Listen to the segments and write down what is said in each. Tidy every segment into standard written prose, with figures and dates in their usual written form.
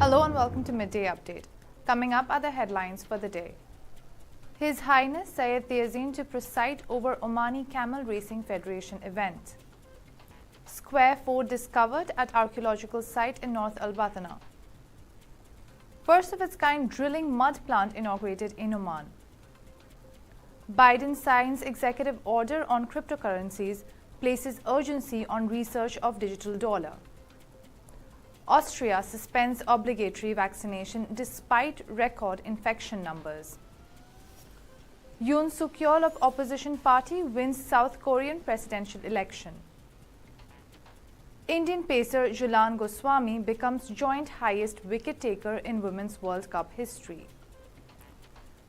Hello and welcome to Midday Update. Coming up are the headlines for the day. His Highness Syed Yazin to preside over Omani Camel Racing Federation event. Square fort discovered at archaeological site in North Al Batinah. First of its kind drilling mud plant inaugurated in Oman. Biden signs executive order on cryptocurrencies, places urgency on research of digital dollar. Austria suspends obligatory vaccination despite record infection numbers. Yoon Suk Yeol of opposition party wins South Korean presidential election. Indian pacer Jhulan Goswami becomes joint highest wicket taker in Women's World Cup history.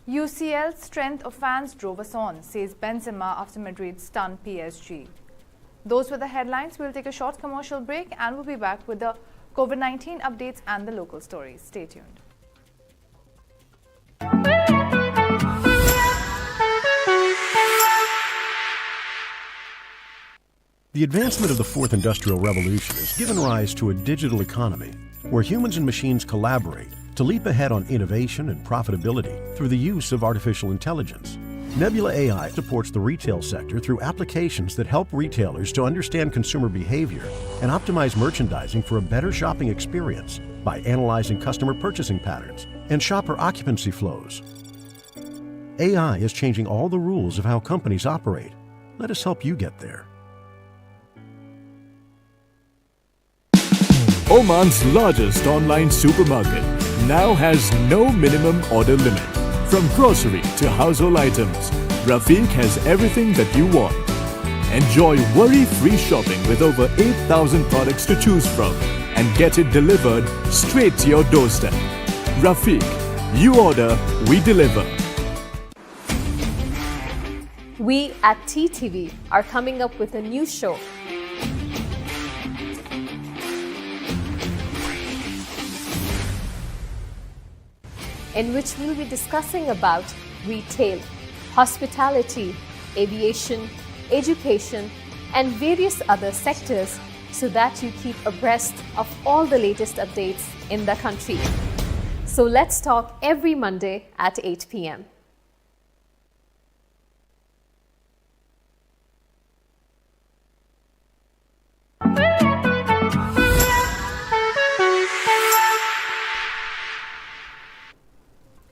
UCL strength of fans drove us on, says Benzema after Madrid stunned PSG. Those were the headlines. We'll take a short commercial break and we'll be back with the COVID-19 updates and the local stories. Stay tuned. The advancement of the fourth industrial revolution has given rise to a digital economy where humans and machines collaborate to leap ahead on innovation and profitability through the use of artificial intelligence. Nebula AI supports the retail sector through applications that help retailers to understand consumer behavior and optimize merchandising for a better shopping experience by analyzing customer purchasing patterns and shopper occupancy flows. AI is changing all the rules of how companies operate. Let us help you get there. Oman's largest online supermarket now has no minimum order limit. From grocery to household items, Rafiq has everything that you want. Enjoy worry-free shopping with over 8,000 products to choose from and get it delivered straight to your doorstep. Rafiq, you order, we deliver. We at TTV are coming up with a new show. In which we'll be discussing about retail, hospitality, aviation, education, and various other sectors so that you keep abreast of all the latest updates in the country. So let's talk every Monday at 8 p.m.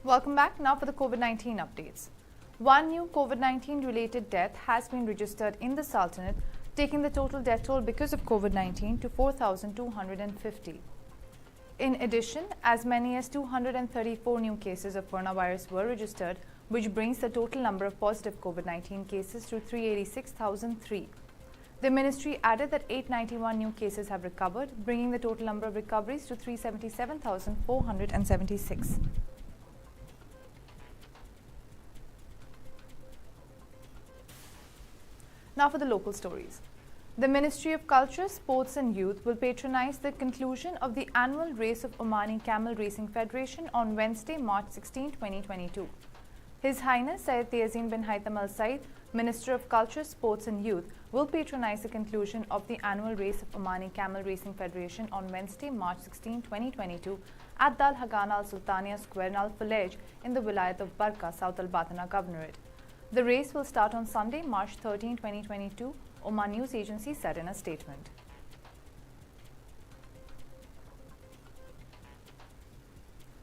Welcome back. Now for the COVID-19 updates. One new COVID-19 related death has been registered in the Sultanate, taking the total death toll because of COVID-19 to 4,250. In addition, as many as 234 new cases of coronavirus were registered, which brings the total number of positive COVID-19 cases to 386,003. The ministry added that 891 new cases have recovered, bringing the total number of recoveries to 377,476. Now for the local stories. The Ministry of Culture, Sports and Youth will patronize the conclusion of the annual race of Omani Camel Racing Federation on Wednesday, March 16, 2022. His Highness Syed Yazin bin Haytham Al Said, Minister of Culture, Sports and Youth, will patronize the conclusion of the annual race of Omani Camel Racing Federation on Wednesday, March 16, 2022 at the Al Hagana Al Sultania Square in Al Falej in the Wilayat of Barka, South Al Batinah Governorate. The race will start on Sunday, March 13, 2022, Oman News Agency said in a statement.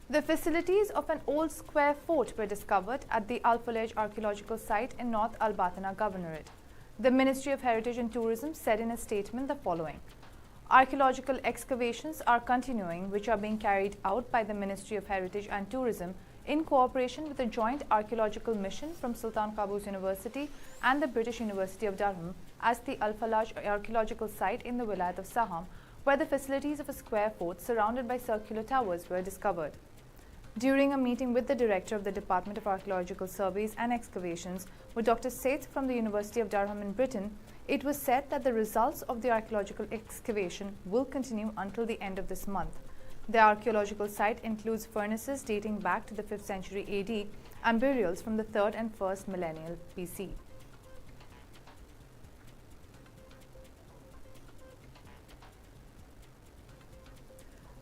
The facilities of an old square fort were discovered at the Al Falej archaeological site in North Al Batinah Governorate. The Ministry of Heritage and Tourism said in a statement the following. Archaeological excavations are continuing, which are being carried out by the Ministry of Heritage and Tourism in cooperation with a joint archaeological mission from Sultan Qaboos University and the British University of Durham as the Al Falaj archaeological site in the Wilayat of Saham, where the facilities of a square fort surrounded by circular towers were discovered. During a meeting with the director of the Department of Archaeological Surveys and Excavations, with Dr. Saith from the University of Durham in Britain, it was said that the results of the archaeological excavation will continue until the end of this month. The archaeological site includes furnaces dating back to the 5th century AD and burials from the 3rd and 1st millennial BC.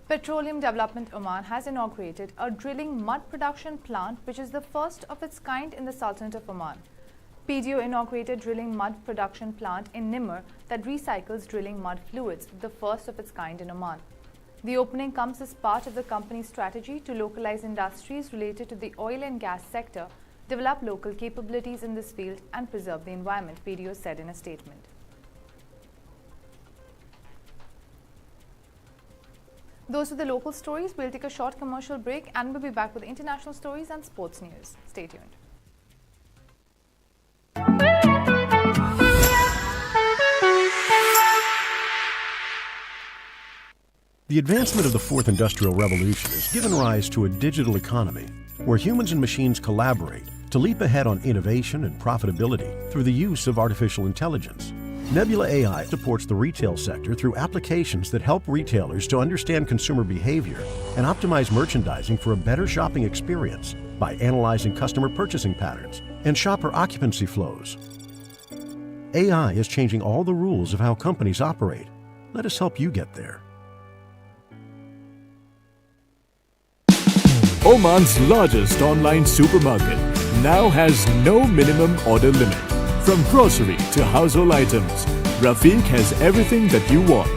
Petroleum Development Oman has inaugurated a drilling mud production plant which is the first of its kind in the Sultanate of Oman. PDO inaugurated drilling mud production plant in Nimr that recycles drilling mud fluids, the first of its kind in Oman. The opening comes as part of the company's strategy to localize industries related to the oil and gas sector, develop local capabilities in this field and preserve the environment, PDO said in a statement. Those were the local stories. We'll take a short commercial break and we'll be back with international stories and sports news. Stay tuned. The advancement of the Fourth Industrial Revolution has given rise to a digital economy where humans and machines collaborate to leap ahead on innovation and profitability through the use of artificial intelligence. Nebula AI supports the retail sector through applications that help retailers to understand consumer behavior and optimize merchandising for a better shopping experience by analyzing customer purchasing patterns and shopper occupancy flows. AI is changing all the rules of how companies operate. Let us help you get there. Oman's largest online supermarket now has no minimum order limit. From grocery to household items, Rafiq has everything that you want.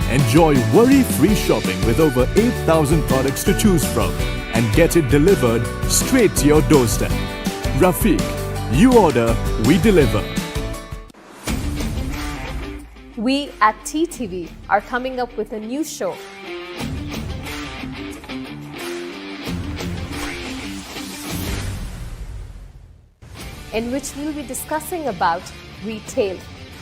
Enjoy worry-free shopping with over 8,000 products to choose from and get it delivered straight to your doorstep. Rafiq, you order, we deliver. We at TTV are coming up with a new show. In which we'll be discussing about retail,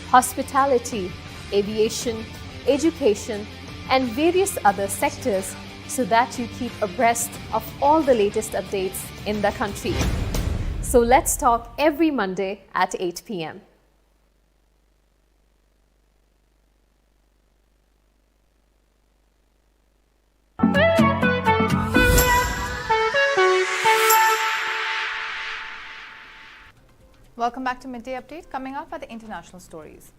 hospitality, aviation, education, and various other sectors so that you keep abreast of all the latest updates in the country. So let's talk every Monday at 8 p.m. Welcome back to Midday Update. Coming up are the international stories.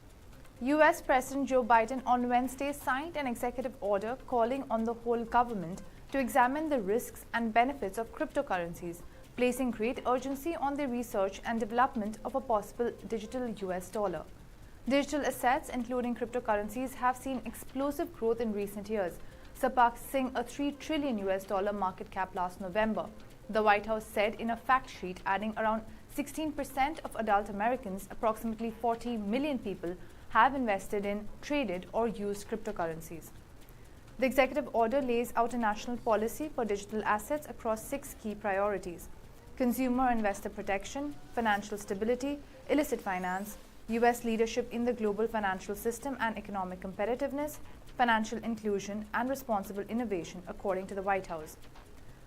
US President Joe Biden on Wednesday signed an executive order calling on the whole government to examine the risks and benefits of cryptocurrencies, placing great urgency on the research and development of a possible digital US dollar. Digital assets, including cryptocurrencies, have seen explosive growth in recent years, surpassing a $3 trillion market cap last November. The White House said in a fact sheet, adding around 16% of adult Americans, approximately 40 million people, have invested in, traded, or used cryptocurrencies. The executive order lays out a national policy for digital assets across 6 key priorities: consumer investor protection, financial stability, illicit finance, US leadership in the global financial system and economic competitiveness, financial inclusion, and responsible innovation, according to the White House.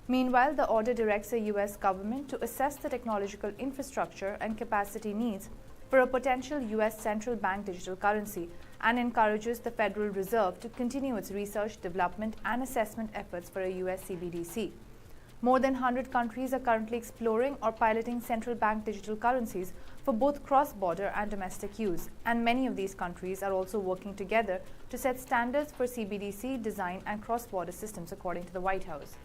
Meanwhile, the order directs the US government to assess the technological infrastructure and capacity needs for a potential US central bank digital currency and encourages the Federal Reserve to continue its research, development, and assessment efforts for a US CBDC. More than 100 countries are currently exploring or piloting central bank digital currencies for both cross-border and domestic use, and many of these countries are also working together to set standards for CBDC design and cross-border systems, according to the White House.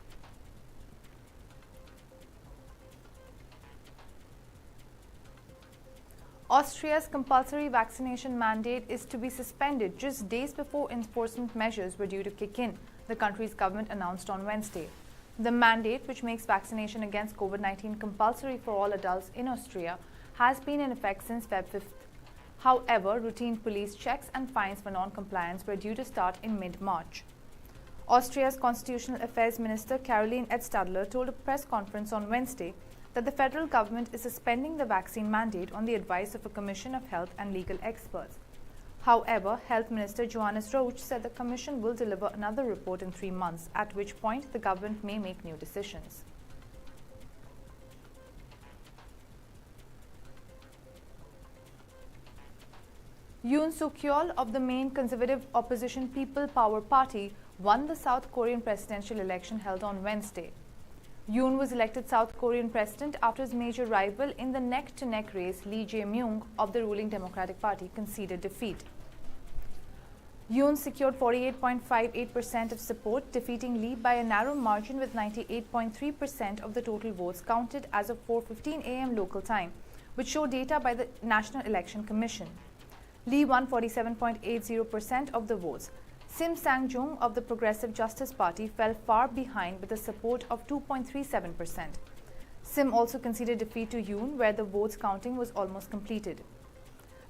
Austria's compulsory vaccination mandate is to be suspended just days before enforcement measures were due to kick in, the country's government announced on Wednesday. The mandate, which makes vaccination against COVID-19 compulsory for all adults in Austria, has been in effect since February 5th. However, routine police checks and fines for non-compliance were due to start in mid-March. Austria's Constitutional Affairs Minister Caroline Edstadler told a press conference on Wednesday that the federal government is suspending the vaccine mandate on the advice of a commission of health and legal experts. However, Health Minister Johannes Roach said the Commission will deliver another report in 3 months, at which point the government may make new decisions. Yoon Suk-yeol of the main conservative opposition People Power Party won the South Korean presidential election held on Wednesday. Yoon was elected South Korean president after his major rival in the neck-to-neck race, Lee Jae-myung of the ruling Democratic Party, conceded defeat. Yoon secured 48.58% of support, defeating Lee by a narrow margin with 98.3% of the total votes counted as of 4:15 a.m. local time, which showed data by the National Election Commission. Lee won 47.80% of the votes. Sim Sang-jung of the Progressive Justice Party fell far behind with a support of 2.37%. Sim also conceded defeat to Yoon, where the votes counting was almost completed.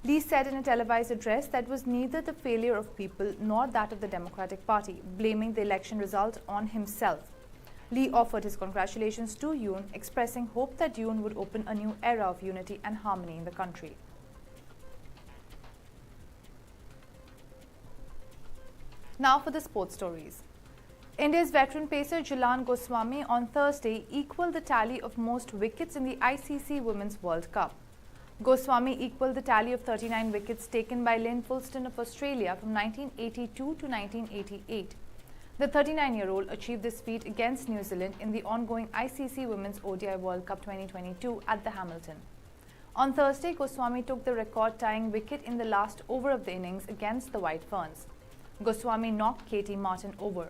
Lee said in a televised address that was neither the failure of people nor that of the Democratic Party, blaming the election result on himself. Lee offered his congratulations to Yoon, expressing hope that Yoon would open a new era of unity and harmony in the country. Now for the sports stories. India's veteran pacer Jhulan Goswami on Thursday equaled the tally of most wickets in the ICC Women's World Cup. Goswami equaled the tally of 39 wickets taken by Lynn Fulston of Australia from 1982 to 1988. The 39-year-old achieved this feat against New Zealand in the ongoing ICC Women's ODI World Cup 2022 at the Hamilton. On Thursday, Goswami took the record-tying wicket in the last over of the innings against the White Ferns. Goswami knocked Katie Martin over.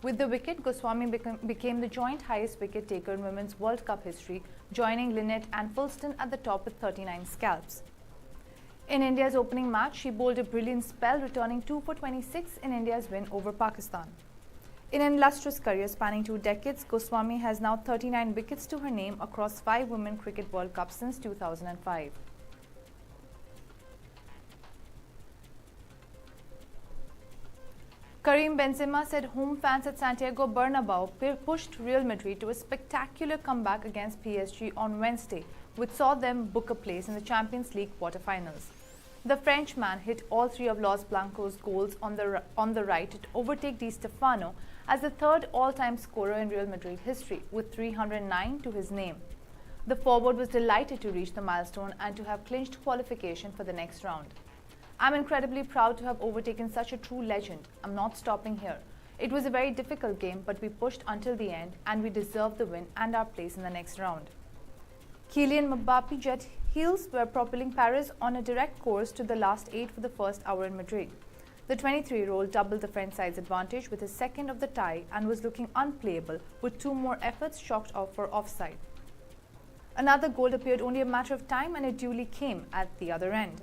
With the wicket, Goswami became the joint highest wicket taker in Women's World Cup history, joining Lynette and Fulston at the top with 39 scalps. In India's opening match, she bowled a brilliant spell, returning 2 for 26 in India's win over Pakistan. In an illustrious career spanning 2 decades, Goswami has now 39 wickets to her name across 5 Women Cricket World Cups since 2005. Karim Benzema said home fans at Santiago Bernabeu pushed Real Madrid to a spectacular comeback against PSG on Wednesday, which saw them book a place in the Champions League quarter-finals. The Frenchman hit all 3 of Los Blancos' goals on the right to overtake Di Stefano as the 3rd all-time scorer in Real Madrid history, with 309 to his name. The forward was delighted to reach the milestone and to have clinched qualification for the next round. "I'm incredibly proud to have overtaken such a true legend. I'm not stopping here. It was a very difficult game, but we pushed until the end and we deserved the win and our place in the next round." Kylian Mbappe's jet heels were propelling Paris on a direct course to the last 8 for the first hour in Madrid. The 23-year-old doubled the French side's advantage with his second of the tie and was looking unplayable, with 2 more efforts chalked off for offside. Another goal appeared only a matter of time, and it duly came at the other end.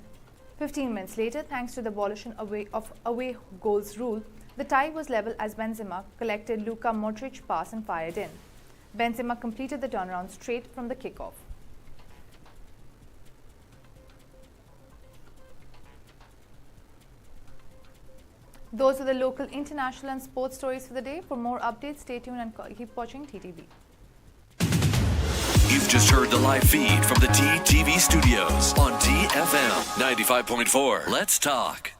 15 minutes later, thanks to the abolition of away goals rule, the tie was level as Benzema collected Luka Modric's pass and fired in. Benzema completed the turnaround straight from the kickoff. Those are the local, international and sports stories for the day. For more updates, stay tuned and keep watching TTV. You've just heard the live feed from the TTV studios on TFM 95.4. Let's talk.